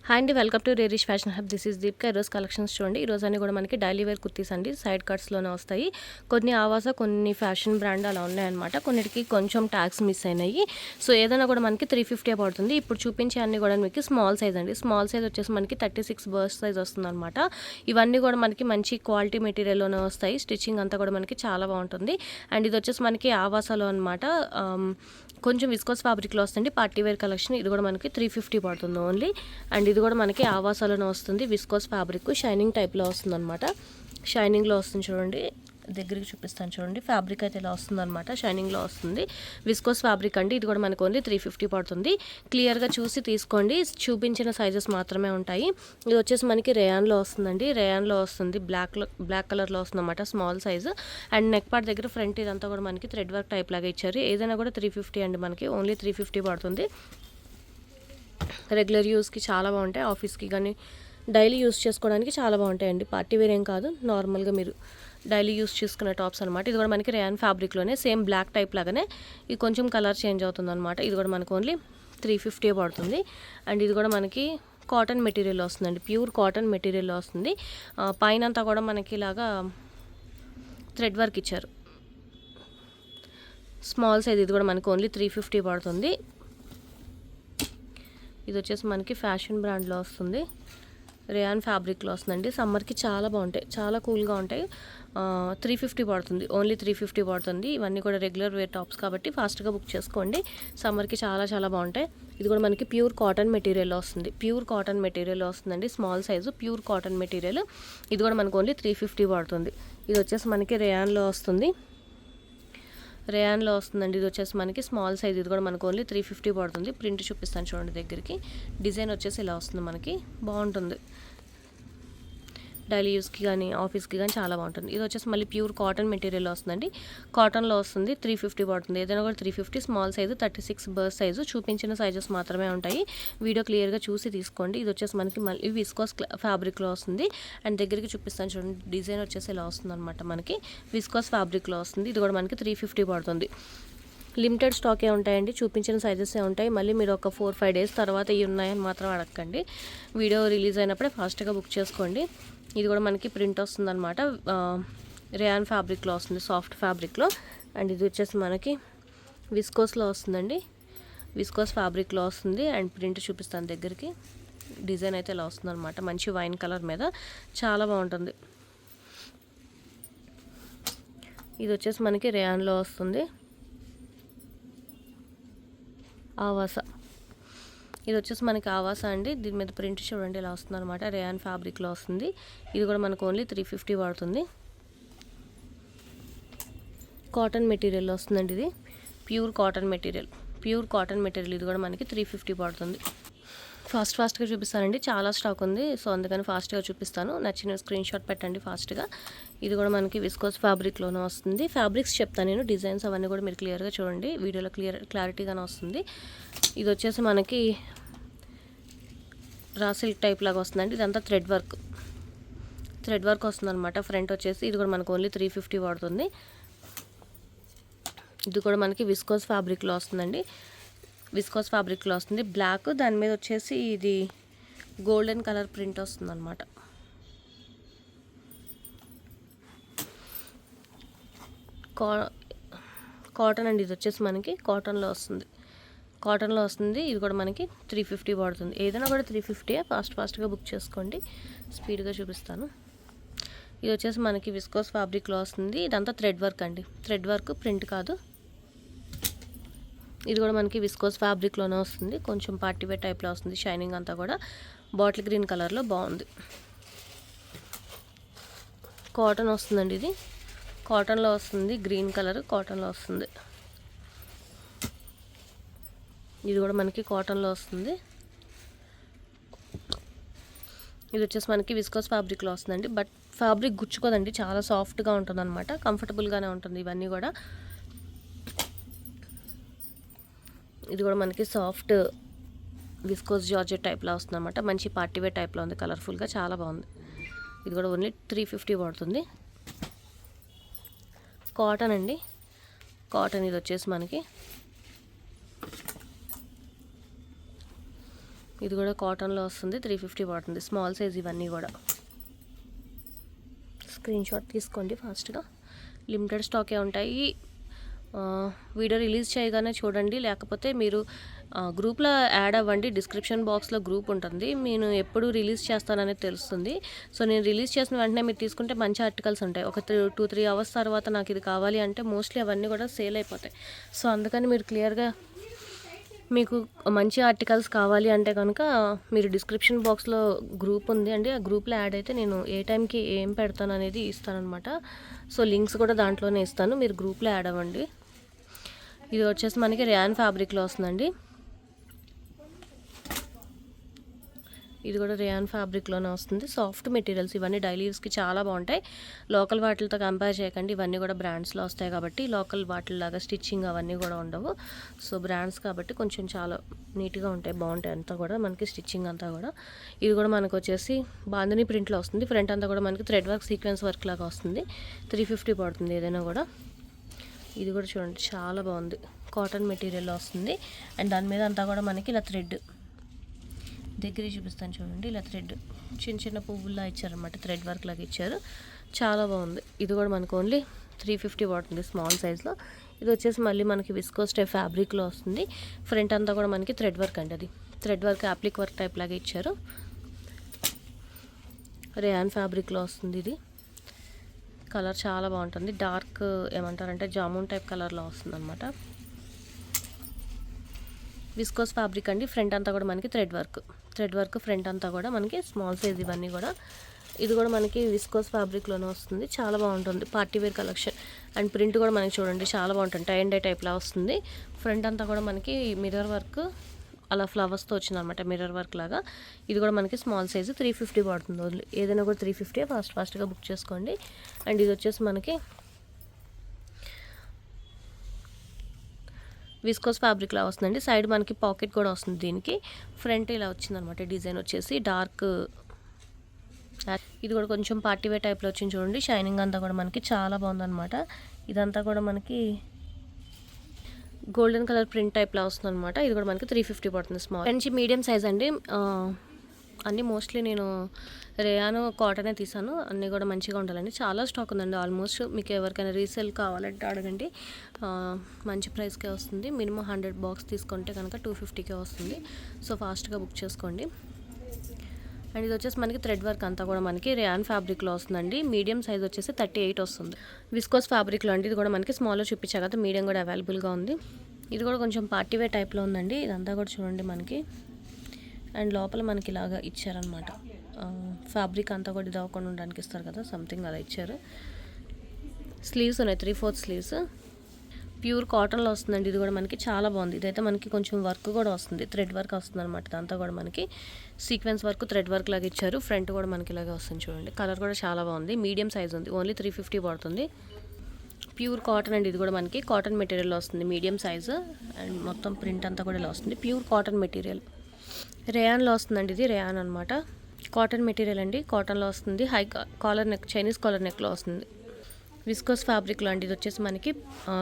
Hi అండి, welcome to rarish fashion hub. This is Deepika. ఈరోజు collections చూడండి. ఈరోజు అన్ని కూడా మనకి డైలీ వేర్ కుర్తీస్ అండి. సైడ్ కట్స్లోనే వస్తాయి. కొన్ని ఆవాస, కొన్ని ఫ్యాషన్ బ్రాండ్ అలా ఉన్నాయన్నమాట. కొన్నిటికి కొంచెం ట్యాగ్స్ మిస్ అయినాయి. సో ఏదైనా కూడా మనకి 350 పడుతుంది. ఇప్పుడు చూపించే అన్ని కూడా మీకు స్మాల్ సైజ్ అండి. స్మాల్ సైజ్ వచ్చేసి మనకి 36 బర్స్ట్ సైజ్ వస్తుంది అనమాట. ఇవన్నీ కూడా మనకి మంచి క్వాలిటీ మెటీరియల్లోనే వస్తాయి. స్టిచ్చింగ్ అంతా కూడా మనకి చాలా బాగుంటుంది. అండ్ ఇది వచ్చేసి మనకి ఆవాసాలో అనమాట. కొంచెం విస్కోస్ ఫ్యాబ్రిక్లో వస్తుంది. Party wear collection. ఇది కూడా మనకి 350 పడుతుంది ఓన్లీ. అండ్ ఇది కూడా మనకి ఆవాసాలోనే వస్తుంది. విస్కోస్ ఫ్యాబ్రిక్ షైనింగ్ టైప్లో వస్తుంది అనమాట. షైనింగ్లో వస్తుంది చూడండి. దగ్గరికి చూపిస్తాను చూడండి. ఫ్యాబ్రిక్ అయితే ఇలా వస్తుంది అనమాట. షైనింగ్లో వస్తుంది. విస్కోస్ ఫ్యాబ్రిక్ అండి. ఇది కూడా మనకు ఓన్లీ 350 పడుతుంది. క్లియర్గా చూసి తీసుకోండి. చూపించిన సైజెస్ మాత్రమే ఉంటాయి. ఇది వచ్చేసి మనకి రేయాన్లో వస్తుందండి. రేయాన్లో వస్తుంది. బ్లాక్ కలర్లో వస్తుంది అనమాట. Small size. And neck part దగ్గర ఫ్రంట్ ఇదంతా కూడా మనకి థ్రెడ్ వర్క్ టైప్ లాగా ఇచ్చారు. ఏదైనా కూడా 350 అండి. మనకి ఓన్లీ 350 పడుతుంది. రెగ్యులర్ యూస్కి చాలా బాగుంటాయి. ఆఫీస్కి కానీ డైలీ యూస్ చేసుకోవడానికి చాలా బాగుంటాయండి. పార్టీ వేర్ ఏం కాదు, నార్మల్గా మీరు డైలీ యూస్ చేసుకునే టాప్స్ అనమాట. ఇది కూడా మనకి రేయాన్ ఫ్యాబ్రిక్లోనే సేమ్ బ్లాక్ టైప్ లాగానే ఇది కొంచెం కలర్ చేంజ్ అవుతుంది అనమాట. ఇది కూడా మనకు ఓన్లీ 350 పడుతుంది. అండ్ ఇది కూడా మనకి కాటన్ మెటీరియల్ వస్తుందండి. ప్యూర్ కాటన్ మెటీరియల్ వస్తుంది. పైన అంతా కూడా మనకి ఇలాగా థ్రెడ్ వర్క్ ఇచ్చారు. Small size. ఇది కూడా మనకు ఓన్లీ 350 పడుతుంది. ఇది వచ్చేసి మనకి ఫ్యాషన్ బ్రాండ్లో వస్తుంది. రేయాన్ ఫ్యాబ్రిక్లో వస్తుందండి. సమ్మర్కి చాలా బాగుంటాయి, చాలా కూల్గా ఉంటాయి. 350 పడుతుంది. ఓన్లీ 350 పడుతుంది. ఇవన్నీ కూడా రెగ్యులర్ వేర్ టాప్స్ కాబట్టి ఫాస్ట్గా బుక్ చేసుకోండి. సమ్మర్కి చాలా చాలా బాగుంటాయి. ఇది కూడా మనకి ప్యూర్ కాటన్ మెటీరియల్ వస్తుంది. ప్యూర్ కాటన్ మెటీరియల్ వస్తుందండి. Small size pure cotton material. ఇది కూడా మనకు ఓన్లీ 350 పడుతుంది. ఇది వచ్చేసి మనకి రేయాన్లో వస్తుంది. రేయాన్లో వస్తుందండి. ఇది వచ్చేసి మనకి స్మాల్ సైజ్. ఇది కూడా మనకు ఓన్లీ 350 పడుతుంది. ప్రింట్ చూపిస్తాను చూడండి దగ్గరికి. డిజైన్ వచ్చేసి ఇలా వస్తుంది మనకి. బాగుంటుంది. డైలీ యూస్కి కానీ ఆఫీస్కి కానీ చాలా బాగుంటుంది. ఇది వచ్చేసి మళ్ళీ ప్యూర్ కాటన్ మెటీరియల్ వస్తుందండి. కాటన్లో వస్తుంది. 350 పడుతుంది. ఏదైనా కూడా 350. స్మాల్ సైజు 36 బర్స్ సైజు. చూపించిన సైజెస్ మాత్రమే ఉంటాయి. వీడియో క్లియర్గా చూసి తీసుకోండి. ఇది వచ్చేసి మనకి మళ్ళీ విస్కోస్ ఫ్యాబ్రిక్లో వస్తుంది. అండ్ దగ్గరికి చూపిస్తాను చూడండి. డిజైన్ వచ్చేసి ఇలా వస్తుంది అనమాట. మనకి విస్కోస్ ఫ్యాబ్రిక్లో వస్తుంది. ఇది కూడా మనకి 350 పడుతుంది. లిమిటెడ్ స్టాకే ఉంటాయండి. చూపించిన సైజెసే ఉంటాయి. మళ్ళీ మీరు ఒక 4-5 డేస్ తర్వాత ఇవి ఉన్నాయని మాత్రం అడగండి. వీడియో రిలీజ్ అయినప్పుడే ఫాస్ట్గా బుక్ చేసుకోండి. ఇది కూడా మనకి ప్రింట్ వస్తుంది అనమాట. రేయాన్ ఫ్యాబ్రిక్లో వస్తుంది. సాఫ్ట్ ఫ్యాబ్రిక్లో. అండ్ ఇది వచ్చేసి మనకి విస్కోస్లో వస్తుందండి. విస్కోస్ ఫ్యాబ్రిక్లో వస్తుంది. అండ్ ప్రింట్ చూపిస్తాను దగ్గరికి. డిజైన్ అయితే ఇలా వస్తుంది అనమాట. మంచి వైన్ కలర్ మీద చాలా బాగుంటుంది. ఇది వచ్చేసి మనకి రేయాన్లో వస్తుంది. ఆవాస. ఇది వచ్చేసి మనకి ఆవాస అండి. దీని మీద ప్రింట్ చూడండి ఇలా వస్తుంది అనమాట. రేయాన్ ఫ్యాబ్రిక్లో వస్తుంది. ఇది కూడా మనకు ఓన్లీ 350 పడుతుంది. కాటన్ మెటీరియల్ వస్తుందండి. ఇది pure cotton material. Pure cotton material. ఇది కూడా మనకి 350 పడుతుంది. ఫాస్ట్గా చూపిస్తానండి. చాలా స్టాక్ ఉంది. సో అందుకని ఫాస్ట్గా చూపిస్తాను. నచ్చిన స్క్రీన్ షాట్ పెట్టండి ఫాస్ట్గా. ఇది కూడా మనకి విస్కోస్ ఫ్యాబ్రిక్లోనే వస్తుంది. ఫ్యాబ్రిక్స్ చెప్తాను నేను. డిజైన్స్ అవన్నీ కూడా మీరు క్లియర్గా చూడండి. వీడియోలో క్లారిటీగానే వస్తుంది. ఇది వచ్చేసి మనకి రా సిల్క్ టైప్ లాగా వస్తుందండి. ఇదంతా థ్రెడ్ వర్క్ వస్తుంది అనమాట. ఫ్రంట్ వచ్చేసి ఇది కూడా మనకు ఓన్లీ 350 పడుతుంది. ఇది కూడా మనకి విస్కోస్ ఫ్యాబ్రిక్లో వస్తుందండి. విస్కోస్ ఫ్యాబ్రిక్లో వస్తుంది. బ్లాక్, దాని మీద వచ్చేసి ఇది గోల్డెన్ కలర్ ప్రింట్ వస్తుంది అనమాట. కాటన్ అండి. ఇది వచ్చేసి మనకి కాటన్లో వస్తుంది. ఇది కూడా మనకి 350 పడుతుంది. ఏదైనా కూడా 350. ఫాస్ట్గా బుక్ చేసుకోండి. స్పీడ్గా చూపిస్తాను. ఇది వచ్చేసి మనకి విస్కోస్ ఫ్యాబ్రిక్లో వస్తుంది. ఇదంతా థ్రెడ్ వర్క్ అండి. థ్రెడ్ వర్క్, ప్రింట్ కాదు. ఇది కూడా మనకి విస్కోస్ ఫ్యాబ్రిక్లోనే వస్తుంది. కొంచెం పార్టీ వేర్ టైప్లో వస్తుంది. షైనింగ్ అంతా కూడా బాటిల్ గ్రీన్ కలర్లో బాగుంది. కాటన్ వస్తుందండి. ఇది కాటన్లో వస్తుంది. గ్రీన్ కలర్ కాటన్లో వస్తుంది. ఇది కూడా మనకి కాటన్లో వస్తుంది. ఇది వచ్చేసి మనకి విస్కోస్ ఫ్యాబ్రిక్లో వస్తుందండి. బట్ ఫ్యాబ్రిక్ గుచ్చుకోదండి. చాలా సాఫ్ట్గా ఉంటుంది అనమాట. కంఫర్టబుల్గానే ఉంటుంది ఇవన్నీ కూడా. ఇది కూడా మనకి సాఫ్ట్ విస్కోస్ జార్జెట్ టైప్లో వస్తుంది అనమాట. మంచి పార్టీ వేర్ టైప్లో ఉంది. కలర్ఫుల్గా చాలా బాగుంది. ఇది కూడా ఓన్లీ 350 పడుతుంది. కాటన్ అండి. కాటన్. ఇది వచ్చేసి మనకి ఇది కూడా కాటన్లో వస్తుంది, 350 పడుతుంది. స్మాల్ సైజ్ ఇవన్నీ కూడా. స్క్రీన్ షాట్ తీసుకోండి ఫాస్ట్గా. లిమిటెడ్ స్టాకే ఉంటాయి. వీడియో రిలీజ్ చేయగానే చూడండి, లేకపోతే మీరు గ్రూప్లో యాడ్ అవ్వండి. డిస్క్రిప్షన్ బాక్స్లో గ్రూప్ ఉంటుంది, నేను ఎప్పుడు రిలీజ్ చేస్తాననేది తెలుస్తుంది. సో నేను రిలీజ్ చేసిన వెంటనే మీరు తీసుకుంటే మంచి ఆర్టికల్స్ ఉంటాయి. ఒక 2-3 అవర్స్ తర్వాత నాకు ఇది కావాలి అంటే మోస్ట్లీ అవన్నీ కూడా సేల్ అయిపోతాయి. సో అందుకని మీరు క్లియర్గా మీకు మంచి ఆర్టికల్స్ కావాలి అంటే కనుక మీరు డిస్క్రిప్షన్ బాక్స్లో గ్రూప్ ఉంది అండి, ఆ గ్రూప్లో యాడ్ అయితే నేను ఏ టైంకి ఏం పెడతాను అనేది ఇస్తానమాట. సో లింక్స్ కూడా దాంట్లోనే ఇస్తాను, మీరు గ్రూప్లో యాడ్ అవ్వండి. ఇది వచ్చేసి మనకి ర్యాన్ ఫ్యాబ్రిక్లో వస్తుందండి. ఇది కూడా రేయాన్ ఫ్యాబ్రిక్లోనే వస్తుంది. సాఫ్ట్ మెటీరియల్స్ ఇవన్నీ డైలీ యూస్కి చాలా బాగుంటాయి. లోకల్ వాటితో కంపేర్ చేయకండి, ఇవన్నీ కూడా బ్రాండ్స్లో వస్తాయి కాబట్టి లోకల్ వాటిలాగా స్టిచ్చింగ్ అవన్నీ కూడా ఉండవు. సో బ్రాండ్స్ కాబట్టి కొంచెం చాలా నీట్గా ఉంటాయి, బాగుంటాయి అంతా కూడా మనకి స్టిచ్చింగ్ అంతా కూడా. ఇది కూడా మనకు వచ్చేసి బాందిని ప్రింట్లో వస్తుంది. ఫ్రంట్ అంతా కూడా మనకి థ్రెడ్ వర్క్ సీక్వెన్స్ వర్క్ లాగా వస్తుంది. 350 పడుతుంది ఏదైనా కూడా. ఇది కూడా చూడండి చాలా బాగుంది, కాటన్ మెటీరియల్లో వస్తుంది. అండ్ దాని మీద అంతా కూడా మనకి ఇలా థ్రెడ్ దగ్గర చూపిస్తాను చూడండి, ఇలా థ్రెడ్ చిన్న చిన్న పువ్వుల్లా ఇచ్చారనమాట, థ్రెడ్ వర్క్ లాగా ఇచ్చారు, చాలా బాగుంది. ఇది కూడా మనకు ఓన్లీ 350 పడుతుంది స్మాల్ సైజ్లో. ఇది వచ్చేసి మళ్ళీ మనకి విస్కోస్ టైప్ ఫ్యాబ్రిక్లో వస్తుంది. ఫ్రంట్ అంతా కూడా మనకి థ్రెడ్ వర్క్ అండి, అది thread work appliqué work type లాగా ఇచ్చారు. రేయాన్ ఫ్యాబ్రిక్లో వస్తుంది. ఇది కలర్ చాలా బాగుంటుంది, డార్క్ ఏమంటారంటే జామున్ టైప్ కలర్లో వస్తుంది అనమాట. విస్కోస్ ఫ్యాబ్రిక్ అండి. ఫ్రంట్ అంతా కూడా మనకి థ్రెడ్ వర్క్ ఫ్రంట్ అంతా కూడా మనకి స్మాల్ సైజ్ ఇవన్నీ కూడా. ఇది కూడా మనకి విస్కోస్ ఫ్యాబ్రిక్లోనే వస్తుంది, చాలా బాగుంటుంది, party wear collection. And print కూడా మనకి చూడండి చాలా బాగుంటుంది, టై అండ్ డై టైప్లా వస్తుంది. ఫ్రంట్ అంతా కూడా మనకి మిర్రర్ వర్క్ అలా ఫ్లవర్స్తో వచ్చింది అనమాట, మిర్రర్ వర్క్ లాగా. ఇది కూడా మనకి స్మాల్ సైజు 350 పడుతుంది ఓన్లీ, ఏదైనా కూడా 350. ఫాస్ట్గా బుక్ చేసుకోండి. అండ్ ఇది వచ్చేసి మనకి విస్కోస్ ఫ్యాబ్రిక్లా వస్తుందండి. సైడ్ మనకి పాకెట్ కూడా వస్తుంది దీనికి. ఫ్రంట్ ఇలా వచ్చిందనమాట డిజైన్ వచ్చేసి డార్క్. ఇది కూడా కొంచెం పార్టీ వేర్ టైప్లో వచ్చింది చూడండి, షైనింగ్ అంతా కూడా మనకి చాలా బాగుందన్నమాట. ఇదంతా కూడా మనకి గోల్డెన్ కలర్ ప్రింట్ టైప్లో వస్తుంది అనమాట. ఇది కూడా మనకి 350 పడుతుంది స్మాల్ నుంచి మీడియం సైజ్ అండి. అన్నీ మోస్ట్లీ నేను రేయాను కాటనే తీసాను, అన్నీ కూడా మంచిగా ఉండాలండి. చాలా స్టాక్ ఉందండి ఆల్మోస్ట్. మీకు ఎవరికైనా రీసేల్ కావాలంటే అడగండి, మంచి ప్రైస్కే వస్తుంది. మినిమం 100 బాక్స్ తీసుకుంటే కనుక 250కే వస్తుంది. సో ఫాస్ట్గా బుక్ చేసుకోండి. అండ్ ఇది వచ్చేసి మనకి థ్రెడ్ వర్క్ అంతా కూడా మనకి రేయాన్ ఫ్యాబ్రిక్లో వస్తుందండి. మీడియం సైజ్ వచ్చేసి 38 వస్తుంది. విస్కోస్ ఫ్యాబ్రిక్లో అండి. ఇది కూడా మనకి స్మాల్లో చూపించా కదా, మీడియం కూడా అవైలబుల్గా ఉంది. ఇది కూడా కొంచెం పార్టీ వేర్ టైప్లో ఉందండి. ఇదంతా కూడా చూడండి మనకి. అండ్ లోపల మనకి ఇలాగా ఇచ్చారనమాట, ఫ్యాబ్రిక్ అంతా కూడా ఇది అవ్వకుండా ఉండడానికి ఇస్తారు కదా, సంథింగ్ అలా ఇచ్చారు. స్లీవ్స్ ఉన్నాయి, 3/4 స్లీవ్స్. ప్యూర్ కాటన్లో వస్తుందండి. ఇది కూడా మనకి చాలా బాగుంది. ఇదైతే మనకి కొంచెం వర్క్ కూడా వస్తుంది, థ్రెడ్ వర్క్ వస్తుంది అనమాట. ఇదంతా కూడా మనకి సీక్వెన్స్ వర్క్ థ్రెడ్ వర్క్ లాగా ఇచ్చారు. ఫ్రంట్ కూడా మనకి ఇలాగే వస్తుంది చూడండి. కలర్ కూడా చాలా బాగుంది. మీడియం సైజ్ ఉంది, ఓన్లీ 350 పడుతుంది. ప్యూర్ కాటన్ అండి. ఇది కూడా మనకి కాటన్ మెటీరియల్ వస్తుంది, మీడియం సైజు. అండ్ మొత్తం ప్రింట్ అంతా కూడా ఇలా వస్తుంది, ప్యూర్ కాటన్ మెటీరియల్. రేయాన్లో వస్తుందండి. ఇది రేయాన్ అనమాట, కాటన్ మెటీరియల్ అండి, కాటన్లో వస్తుంది. High collar neck, Chinese collar నెక్లో వస్తుంది. విస్కోస్ ఫ్యాబ్రిక్లో అండి. ఇది వచ్చేసి మనకి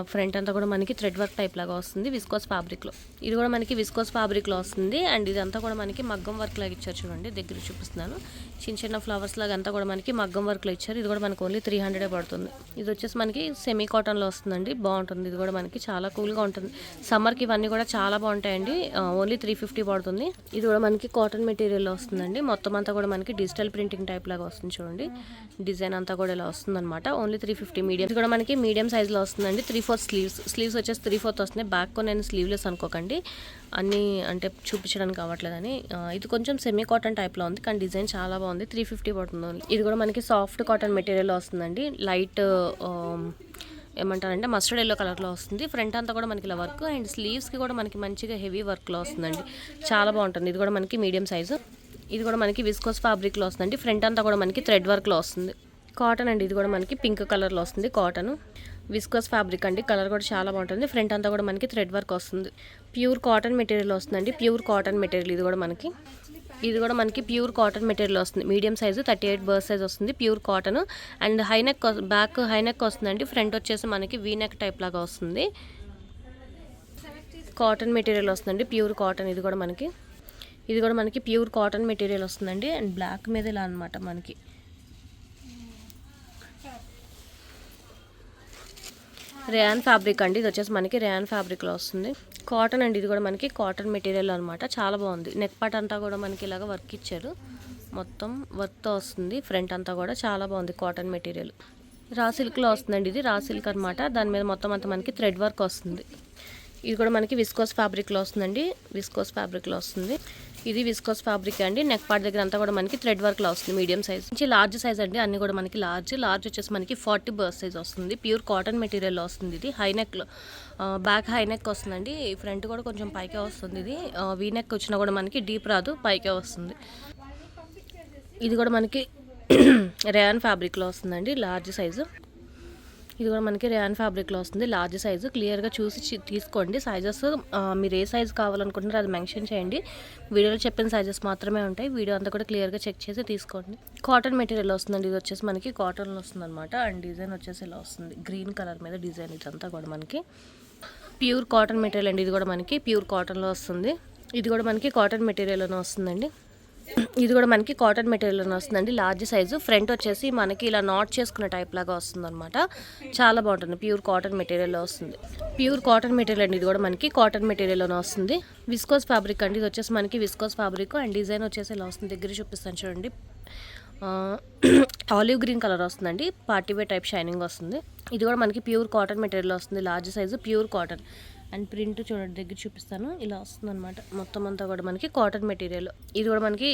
ఫ్రంట్ అంతా కూడా మనకి థ్రెడ్ వర్క్ టైప్ లాగా వస్తుంది విస్కోస్ ఫ్యాబ్రిక్లో. ఇది కూడా మనకి విస్కోస్ ఫ్యాబ్రిక్లో వస్తుంది. అండ్ ఇదంతా కూడా మనకి మగ్గం వర్క్ లాగా ఇచ్చారు చూడండి, దగ్గర చూపిస్తున్నాను. చిన్న చిన్న ఫ్లవర్స్ లాగా అంతా కూడా మనకి మగ్గం వర్క్లో ఇచ్చారు. ఇది కూడా మనకి ఓన్లీ 300 పడుతుంది. ఇది వచ్చేసి మనకి సెమీ కాటన్లో వస్తుందండి, బాగుంటుంది. ఇది కూడా మనకి చాలా కూల్గా ఉంటుంది, సమ్మర్కి ఇవన్నీ కూడా చాలా బాగుంటాయండి. ఓన్లీ 350 పడుతుంది. ఇది కూడా మనకి కాటన్ మెటీరియల్లో వస్తుందండి. మొత్తం అంతా కూడా మనకి డిజిటల్ ప్రింటింగ్ టైప్ లాగా వస్తుంది చూడండి, డిజైన్ అంతా కూడా ఇలా వస్తుంది అనమాట. Only 350 medium. ఇది కూడా మనకి మీడియం సైజ్లో వస్తుందండి. 3/4 స్లీవ్స్ వచ్చేసి 3/4 వస్తున్నాయి. బ్యాక్ నేను స్లీవ్లెస్ అనుకోకండి, అన్నీ అంటే చూపించడానికి కావట్లేదని. ఇది కొంచెం సెమీ కాటన్ టైప్లో ఉంది, కానీ డిజైన్ చాలా బాగుంది. 350 పడుతుంది. ఇది కూడా మనకి సాఫ్ట్ కాటన్ మెటీరియల్ వస్తుందండి. లైట్ ఏమంటారంటే మస్టర్డ్ ఎల్లో కలర్లో వస్తుంది. ఫ్రంట్ అంతా కూడా మనకి ఇలా వర్క్, అండ్ స్లీవ్స్కి కూడా మనకి మంచిగా హెవీ వర్క్లో వస్తుందండి, చాలా బాగుంటుంది. ఇది కూడా మనకి మీడియం సైజు. ఇది కూడా మనకి విస్కోస్ ఫ్యాబ్రిక్లో వస్తుందండి. ఫ్రంట్ అంతా కూడా మనకి థ్రెడ్ వర్క్లో వస్తుంది. కాటన్ అండి. ఇది కూడా మనకి పింక్ కలర్లో వస్తుంది, కాటన్ విస్కోస్ ఫ్యాబ్రిక్ అండి. కలర్ కూడా చాలా బాగుంటుంది. ఫ్రంట్ అంతా కూడా మనకి థ్రెడ్ వర్క్ వస్తుంది. ప్యూర్ కాటన్ మెటీరియల్ వస్తుందండి, ప్యూర్ కాటన్ మెటీరియల్. ఇది కూడా మనకి ప్యూర్ కాటన్ మెటీరియల్ వస్తుంది. మీడియం సైజు 38 బర్త్ సైజ్ వస్తుంది, ప్యూర్ కాటన్. అండ్ హైనెక్, బ్యాక్ హైనెక్ వస్తుందండి. ఫ్రంట్ వచ్చేసి మనకి వీనెక్ టైప్ లాగా వస్తుంది. కాటన్ మెటీరియల్ వస్తుందండి, ప్యూర్ కాటన్. ఇది కూడా మనకి ఇది కూడా మనకి ప్యూర్ కాటన్ మెటీరియల్ వస్తుందండి. అండ్ బ్లాక్ మీద ఇలా అనమాట మనకి. రేయాన్ ఫ్యాబ్రిక్ అండి, ఇది వచ్చేసి మనకి రేయాన్ ఫ్యాబ్రిక్లో వస్తుంది. కాటన్ అండి, ఇది కూడా మనకి కాటన్ మెటీరియల్ అనమాట. చాలా బాగుంది. నెక్ పార్ట్ అంతా కూడా మనకి ఇలాగ వర్క్ ఇచ్చారు, మొత్తం వర్క్తో వస్తుంది. ఫ్రంట్ అంతా కూడా చాలా బాగుంది. కాటన్ మెటీరియల్ రా సిల్క్లో వస్తుందండి. ఇది రా సిల్క్ అనమాట. దాని మీద మొత్తం అంతా మనకి థ్రెడ్ వర్క్ వస్తుంది. ఇది కూడా మనకి విస్కోస్ ఫ్యాబ్రిక్లో వస్తుందండి. విస్కోస్ ఫ్యాబ్రిక్లో వస్తుంది. ఇది విస్కోస్ ఫ్యాబ్రిక్ అండి. నెక్ పార్ట్ దగ్గర అంతా కూడా మనకి థ్రెడ్ వర్క్లో వస్తుంది. మీడియం సైజ్ నుంచి లార్జ్ సైజ్ అండి. అన్ని కూడా మనకి లార్జ్ వచ్చేసి మనకి 40 బర్త్ సైజ్ వస్తుంది. ప్యూర్ కాటన్ మెటీరియల్లో వస్తుంది. ఇది హై నెక్లో, బ్యాక్ హై నెక్ వస్తుందండి. ఫ్రంట్ కూడా కొంచెం పైకే వస్తుంది. ఇది వీ నెక్ వచ్చినా కూడా మనకి డీప్ రాదు, పైకే వస్తుంది. ఇది కూడా మనకి రేయాన్ ఫ్యాబ్రిక్లో వస్తుందండి, లార్జ్ సైజు. ఇది కూడా మనకి రేయాన్ ఫ్యాబ్రిక్లో వస్తుంది, లార్జ్ సైజు. క్లియర్గా చూసి తీసుకోండి. సైజెస్ మీరు ఏ సైజు కావాలనుకుంటున్నారో అది మెన్షన్ చేయండి. వీడియోలో చెప్పిన సైజెస్ మాత్రమే ఉంటాయి. వీడియో అంతా కూడా క్లియర్గా చెక్ చేసి తీసుకోండి. కాటన్ మెటీరియల్ వస్తుందండి. ఇది వచ్చేసి మనకి కాటన్లో వస్తుంది అనమాట. అండ్ డిజైన్ వచ్చేసి ఇలా వస్తుంది, గ్రీన్ కలర్ మీద డిజైన్. ఇదంతా కూడా మనకి ప్యూర్ కాటన్ మెటీరియల్ అండి. ఇది కూడా మనకి ప్యూర్ కాటన్లో వస్తుంది. ఇది కూడా మనకి కాటన్ మెటీరియల్లోనే వస్తుందండి. ఇది కూడా మనకి కాటన్ మెటీరియల్లోనే వస్తుందండి, లార్జ్ సైజు. ఫ్రంట్ వచ్చేసి మనకి ఇలా నాట్ చేసుకున్న టైప్ లాగా వస్తుంది అనమాట. చాలా బాగుంటుంది. ప్యూర్ కాటన్ మెటీరియల్లో వస్తుంది. ప్యూర్ కాటన్ మెటీరియల్ అండి. ఇది కూడా మనకి కాటన్ మెటీరియల్లోనే వస్తుంది. విస్కోస్ ఫ్యాబ్రిక్ అండి. ఇది వచ్చేసి మనకి విస్కోస్ ఫ్యాబ్రిక్. అండ్ డిజైన్ వచ్చేసి ఇలా వస్తుంది. దగ్గర చూపిస్తాను చూడండి. ఆలివ్ గ్రీన్ కలర్ వస్తుందండి. పార్టీవేర్ టైప్ షైనింగ్ వస్తుంది. ఇది కూడా మనకి ప్యూర్ కాటన్ మెటీరియల్ వస్తుంది, లార్జ్ సైజు, ప్యూర్ కాటన్. అండ్ ప్రింట్ చూడండి, దగ్గర చూపిస్తాను. ఇలా వస్తుంది అనమాట. మొత్తం అంతా కూడా మనకి కాటన్ మెటీరియల్. ఇది కూడా మనకి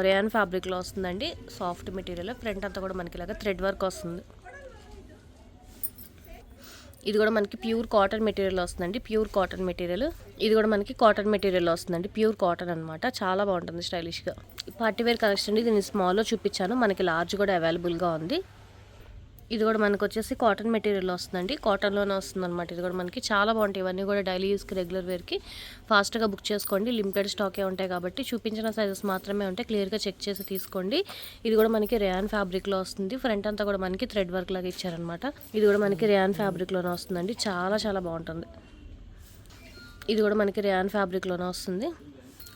రేయాన్ ఫ్యాబ్రిక్లో వస్తుందండి, సాఫ్ట్ మెటీరియల్. ఫ్రంట్ అంతా కూడా మనకి ఇలాగా థ్రెడ్ వర్క్ వస్తుంది. ఇది కూడా మనకి ప్యూర్ కాటన్ మెటీరియల్ వస్తుందండి, ప్యూర్ కాటన్ మెటీరియల్. ఇది కూడా మనకి కాటన్ మెటీరియల్ వస్తుందండి, ప్యూర్ కాటన్ అనమాట. చాలా బాగుంటుంది, స్టైలిష్గా. Party wear collection. దీన్ని స్మాల్లో చూపించాను, మనకి లార్జ్ కూడా అవైలబుల్గా ఉంది. ఇది కూడా మనకు వచ్చేసి కాటన్ మెటీరియల్ వస్తుందండి, కాటన్లోనే వస్తుంది అనమాట. ఇది కూడా మనకి చాలా బాగుంటాయి. ఇవన్నీ కూడా డైలీ యూస్కి, రెగ్యులర్ వేర్కి ఫాస్ట్గా బుక్ చేసుకోండి. లిమిటెడ్ స్టాకే ఉంటాయి కాబట్టి చూపించిన సైజెస్ మాత్రమే ఉంటాయి. క్లియర్గా చెక్ చేసి తీసుకోండి. ఇది కూడా మనకి రేయాన్ ఫ్యాబ్రిక్లో వస్తుంది. ఫ్రంట్ అంతా కూడా మనకి థ్రెడ్ వర్క్ లాగా ఇచ్చారనమాట. ఇది కూడా మనకి రేయాన్ ఫ్యాబ్రిక్లోనే వస్తుందండి. చాలా చాలా బాగుంటుంది. ఇది కూడా మనకి రేయాన్ ఫ్యాబ్రిక్లోనే వస్తుంది.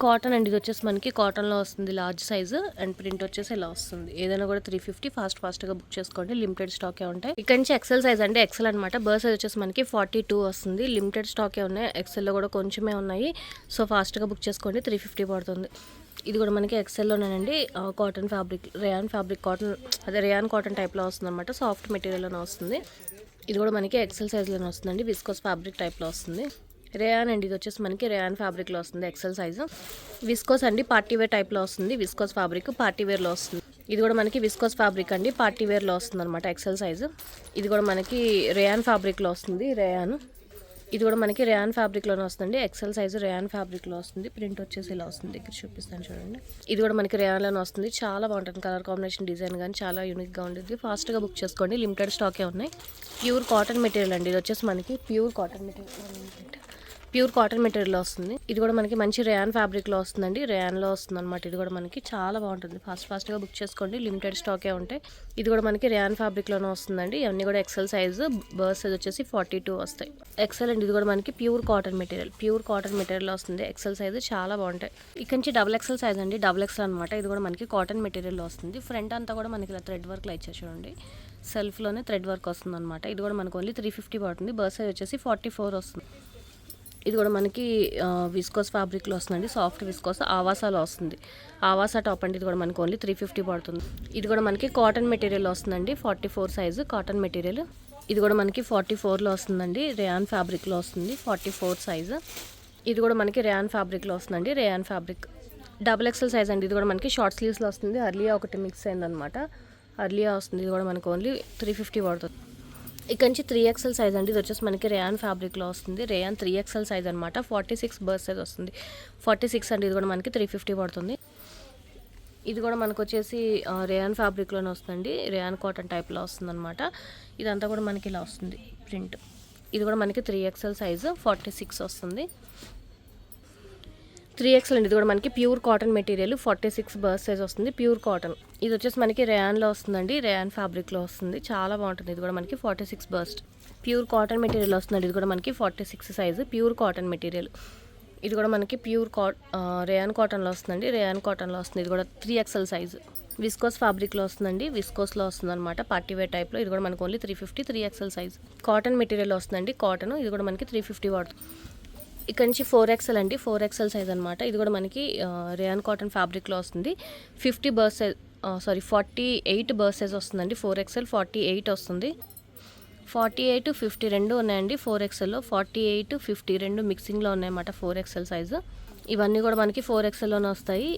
కాటన్ అండి. ఇది వచ్చేసి మనకి కాటన్లో వస్తుంది, లార్జ్ సైజు. అండ్ ప్రింట్ వచ్చేసి ఇలా వస్తుంది. ఏదైనా కూడా 350. ఫాస్ట్గా బుక్ చేసుకోండి. లిమిటెడ్ స్టాకే ఉంటాయి. ఇక్కడ నుంచి ఎక్సెల్ సైజ్ అంటే ఎక్సెల్ అనమాట. బర్త్ సైజ్ వచ్చేసి మనకి 42 వస్తుంది. లిమిటెడ్ స్టాకే ఉన్నాయి. ఎక్సెల్లో కూడా కొంచెమే ఉన్నాయి. సో ఫాస్ట్గా బుక్ చేసుకోండి. 350 పడుతుంది. ఇది కూడా మనకి ఎక్సెల్లోనేనండి. Cotton fabric, rayon fabric, cotton, అదే రేయాన్ కాటన్ టైప్లో వస్తుంది అనమాట. సాఫ్ట్ మెటీరియల్లోనే వస్తుంది. ఇది కూడా మనకి ఎక్సెల్ సైజ్లోనే వస్తుందండి. విస్కోస్ ఫ్యాబ్రిక్ టైప్లో వస్తుంది. రేయాన్ అండి. ఇది వచ్చేసి మనకి రేయాన్ ఫ్యాబ్రిక్లో వస్తుంది, ఎక్సెల్ సైజు. విస్కోస్ అండి, పార్టీవేర్ టైప్లో వస్తుంది. విస్కోస్ ఫ్యాబ్రిక్ పార్టీవేర్లో వస్తుంది. ఇది కూడా మనకి విస్కోస్ ఫ్యాబ్రిక్ అండి, పార్టీవేర్లో వస్తుంది అనమాట, ఎక్సెల్ సైజు. ఇది కూడా మనకి రేయాన్ ఫ్యాబ్రిక్లో వస్తుంది, రేయాన్. ఇది కూడా మనకి రేయాన్ ఫ్యాబ్రిక్లోనే వస్తుంది, ఎక్సెల్ సైజు రేయాన్ ఫ్యాబ్రిక్లో వస్తుంది. ప్రింట్ వచ్చేసి ఇలా వస్తుంది. ఇక్కడ చూపిస్తాను చూడండి. ఇది కూడా మనకి రేయాన్లోనే వస్తుంది. చాలా బాగుంటుంది. కలర్ కాంబినేషన్, డిజైన్ కానీ చాలా యూనిక్గా ఉంటుంది. ఫాస్ట్గా బుక్ చేసుకోండి. లిమిటెడ్ స్టాకే ఉన్నాయి. ప్యూర్ కాటన్ మెటీరియల్ అండి. ఇది వచ్చేసి మనకి pure cotton material, pure cotton మెటీరియల్లో వస్తుంది. ఇది కూడా మనకి మంచి రేయాన్ ఫ్యాబ్రిక్లో వస్తుందండి, రేయాన్లో వస్తుంది అనమాట. ఇది కూడా మనకి చాలా బాగుంటుంది. ఫాస్ట్గా బుక్ చేసుకోండి. లిమిటెడ్ స్టాకే ఉంటాయి. ఇది కూడా మనకి రేయాన్ ఫ్యాబ్రిక్లోనే వస్తుందండి. ఇవన్నీ కూడా ఎక్సెల్ సైజు. బర్త్ సైజ్ వచ్చేసి 42 వస్తాయి. ఎక్సెల్ అండి. ఇది కూడా మనకి pure cotton material, pure cotton మెటీరియల్లో వస్తుంది. XL size. చాలా బాగుంటాయి. ఇక్కడ నుంచి డబుల్ ఎక్సెల్ సైజ్ అండి, డబుల్ ఎక్సెల్ అనమాట. ఇది కూడా మనకి కాటన్ మెటీరియల్లో వస్తుంది. ఫ్రంట్ అంతా కూడా మనకి ఇలా థ్రెడ్ వర్క్లో ఇచ్చారు చూడండి. సెల్ఫ్లోనే థ్రెడ్ వర్క్ వస్తుంది అనమాట. ఇది కూడా మనకు ఓన్లీ 350 పడుతుంది. బర్త్ సైజ్ వచ్చేసి 44 వస్తుంది. ఇది కూడా మనకి విస్కోస్ ఫ్యాబ్రిక్లో వస్తుందండి, సాఫ్ట్ విస్కోస్. ఆవాసాలో వస్తుంది. ఆవాసా టాప్ అండి. ఇది కూడా మనకి ఓన్లీ 350 పడుతుంది. ఇది కూడా మనకి కాటన్ మెటీరియల్లో వస్తుందండి, 44 సైజు కాటన్ మెటీరియల్. ఇది కూడా మనకి 44లో వస్తుందండి, రేయాన్ ఫ్యాబ్రిక్లో వస్తుంది, 44 సైజు. ఇది కూడా మనకి రేయాన్ ఫ్యాబ్రిక్లో వస్తుందండి, rayon fabric. Double XL size అండి. ఇది కూడా మనకి షార్ట్ స్లీవ్స్లో వస్తుంది. అర్లియా ఒకటి మిక్స్ అయిందనమాట, అర్లియా వస్తుంది. ఇది కూడా మనకి ఓన్లీ 350 పడుతుంది. ఇక్కడ నుంచి 3XL సైజ్ అండి. ఇది వచ్చేసి మనకి రేయాన్ ఫ్యాబ్రిక్లో వస్తుంది. రేయాన్ 3XL సైజ్ అనమాట. 46 బర్త్ సైజ్ వస్తుంది. 46 అండి. ఇది కూడా మనకి 350 పడుతుంది. ఇది కూడా మనకు వచ్చేసి రేయాన్ ఫ్యాబ్రిక్లోనే వస్తుందండి, రేయాన్ కాటన్ టైప్లో వస్తుంది అనమాట. ఇదంతా కూడా మనకి ఇలా వస్తుంది ప్రింట్. ఇది కూడా మనకి 3XL సైజు, 46 వస్తుంది. 3XL అండి. ఇది కూడా మనకి pure cotton material, 46 birth size వస్తుంది, ప్యూర్ కాటన్. ఇది వచ్చేసి మనకి రేయాన్లో వస్తుందండి, రేయాన్ ఫ్యాబ్రిక్లో వస్తుంది. చాలా బాగుంటుంది. ఇది కూడా మనకి 46 బర్స్ట్, ప్యూర్ కాటన్ మెటీరియల్ వస్తుందండి. ఇది కూడా మనకి 46 సైజు, ప్యూర్ కాటన్ మెటీరియల్. ఇది కూడా మనకి ప్యూర్ రేయాన్ కాటన్లో వస్తుందండి. రేయాన్ కాటన్లో వస్తుంది. ఇది కూడా 3XL సైజు. విస్కోస్ ఫ్యాబ్రిక్లో వస్తుందండి. విస్కోస్లో వస్తుంది అనమాట. పార్టీ వేర్ టైప్లో. ఇది కూడా మనకి only 350, 3XL size. Cotton material వస్తుందండి. కాటన్ ఇది కూడా మనకి 350 వాడుతుంది. ఇక్కడ నుంచి 4XL అండి. 4XL సైజ్ అనమాట. ఇది కూడా మనకి రేయాన్ కాటన్ ఫ్యాబ్రిక్లో వస్తుంది. 50 బర్స్ సైజ్ 48 బర్స్ సైజ్ వస్తుందండి. 4XL 48 వస్తుంది. 48, 50 రెండు ఉన్నాయండి 4XLలో. 48, 50 రెండు మిక్సింగ్లో ఉన్నాయన్నమాట 4XL సైజు. ఇవన్నీ కూడా మనకి 4XLలోనే వస్తాయి.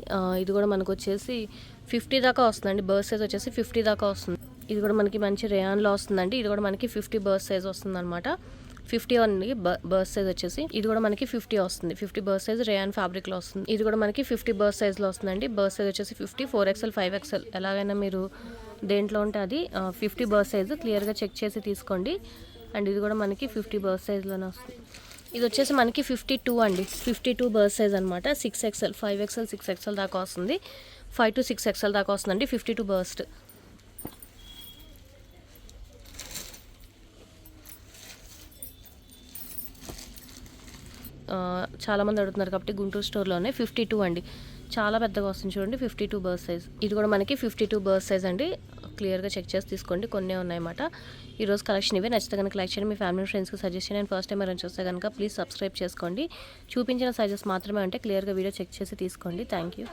ఇది కూడా మనకు వచ్చేసి 50 దాకా వస్తుందండి. బర్స్ సైజ్ వచ్చేసి 50 దాకా వస్తుంది. ఇది కూడా మనకి మంచి రేయాన్లో వస్తుందండి. ఇది కూడా మనకి 50 బర్స్ సైజ్ వస్తుంది అనమాట. 50 ఉంది బర్స్ సైజ్ వచ్చేసి. ఇది కూడా మనకి 50 వస్తుంది. 50 బర్స్ సైజ్ రేయాన్ ఫ్యాబ్రిక్లో వస్తుంది. ఇది కూడా మనకి 50 బర్స్ సైజ్లో వస్తుందండి. బర్స్ సైజ్ వచ్చేసి 50, 4XL, 5XL ఎలాగైనా మీరు దేంట్లో ఉంటే అది 50 బర్స్ సైజు క్లియర్గా చెక్ చేసి తీసుకోండి. అండ్ ఇది కూడా మనకి 50 బర్స్ సైజ్లోనే వస్తుంది. ఇది వచ్చేసి మనకి 52 అండి. 52 బర్స్ సైజ్ అనమాట. 6XL, 5XL, 6XL దాకా వస్తుంది. 5 to 6XL దాకా వస్తుందండి. 52 బర్స్ట్. చాలామంది అడుగుతున్నారు కాబట్టి గుంటూరు స్టోర్లోనే 52 అండి. చాలా పెద్దగా వస్తుంది చూడండి. 52 బర్స్ సైజ్. ఇది కూడా మనకి 52 బర్స్ సైజ్ అండి. క్లియర్గా చెక్ చేసి తీసుకోండి. కొన్నే ఉన్నాయన్నమాట. ఈరోజు కలెక్షన్ ఇవే. నచ్చితే కనుక లైక్ చేయండి. మీ ఫ్యామిలీ ఫ్రెండ్స్కి సజెస్ట్ చేయండి. ఫస్ట్ టైం ఎవరైనా చూస్తే కనుక ప్లీజ్ సబ్స్క్రైబ్ చేసుకోండి. చూపించిన సైజెస్ మాత్రమే ఉంటే క్లియర్గా వీడియో చెక్ చేసి తీసుకోండి. Thank you.